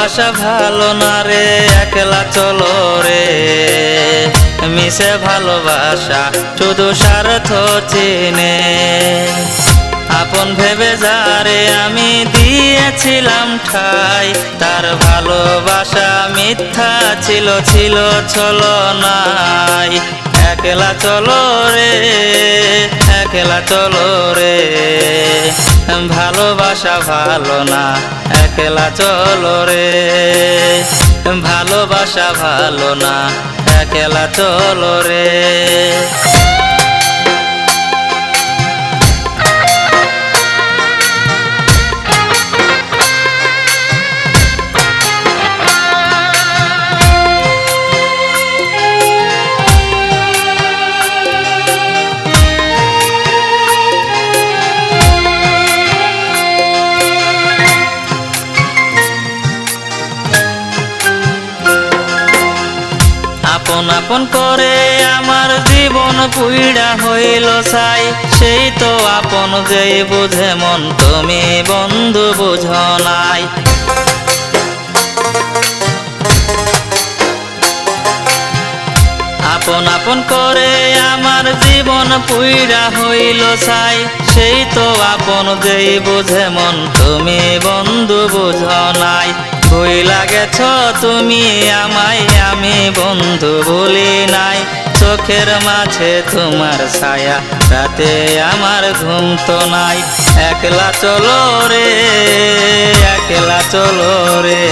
ভালোবাসা ভালো না রে, একলা চলো রে। মিশে ভালোবাসা শুধু স্বার্থ চিনে। আপন ভেবে যারে আমি দিয়েছিলাম ঠাই, তার ভালোবাসা মিথ্যা ছিল, ছিল ছলনাই। একলা চলো রে, একলা চলো রে। ভালোবাসা ভালো না, একলা চলো রে। ভালোবাসা ভালো না, একলা চলো রে। আপন আপন করে আমার জীবন পুইড়া হইল ছাই, সেই তো আপন যেই বুঝে মন, তুমি বন্ধু বুঝো নাই। আপন আপন করে আমার জীবন পুইড়া হইল ছাই, সেই তো আপন যেই বুঝে মন, তুমি বন্ধু বুঝো নাই। ভুইলা গেছ তুমি আমায়, আমি বন্ধু ভুলি নাই। চোখের মাঝে তোমার ছায়া, রাতে আমার ঘুম তো নাই। একলা চলো রে, একলা চলো রে।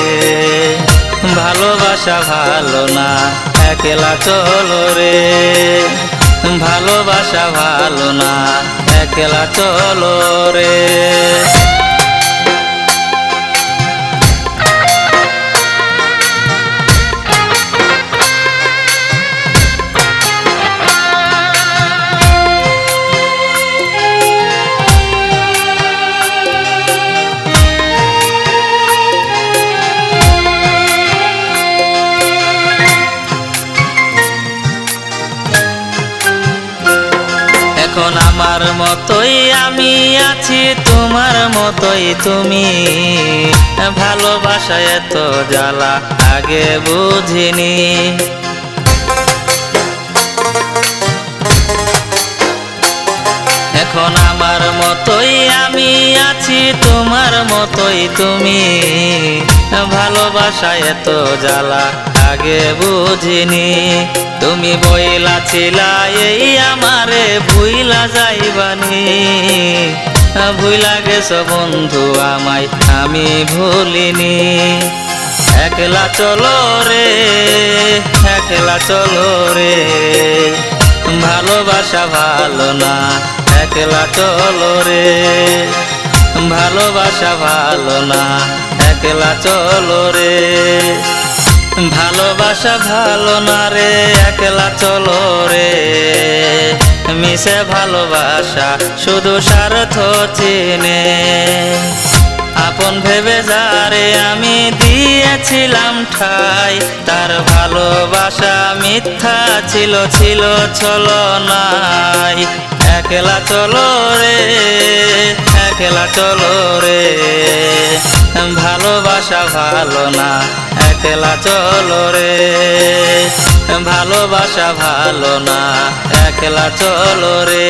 ভালোবাসা ভালো না, একলা চলো রে। ভালোবাসা ভালো না, একলা চলো রে। এখন আমার মতোই আমি আছি, তোমার মতোই তুমি। ভালোবাসা এত জ্বালা আগে বুঝিনি। এখন আমার মতোই আমি আছি, তোমার মতোই তুমি। ভালোবাসা এত জ্বালা আগে বুঝিনি। তুমি বইলা ছিলা এই আমারে ভুইলা যাইবানি। ভুইলা গেছ বন্ধু আমায়, আমি ভুলিনি। একলা চলো রে, একলা চলো রে। ভালোবাসা ভালো না, একলা চলো রে। ভালোবাসা ভালো না, একলা চলো রে। ভালোবাসা ভালো না রে, একলা চলো রে। মিশে ভালোবাসা শুধু স্বার্থ চিনে। আপন ভেবে যারে আমি দিয়েছিলাম ঠাই, তার ভালোবাসা মিথ্যা ছিল, ছিল ছলনাই। একলা চলো রে, একলা চলো রে। ভালোবাসা ভালো না, একলা চলো রে। ভালোবাসা ভালো না, একলা চলো রে।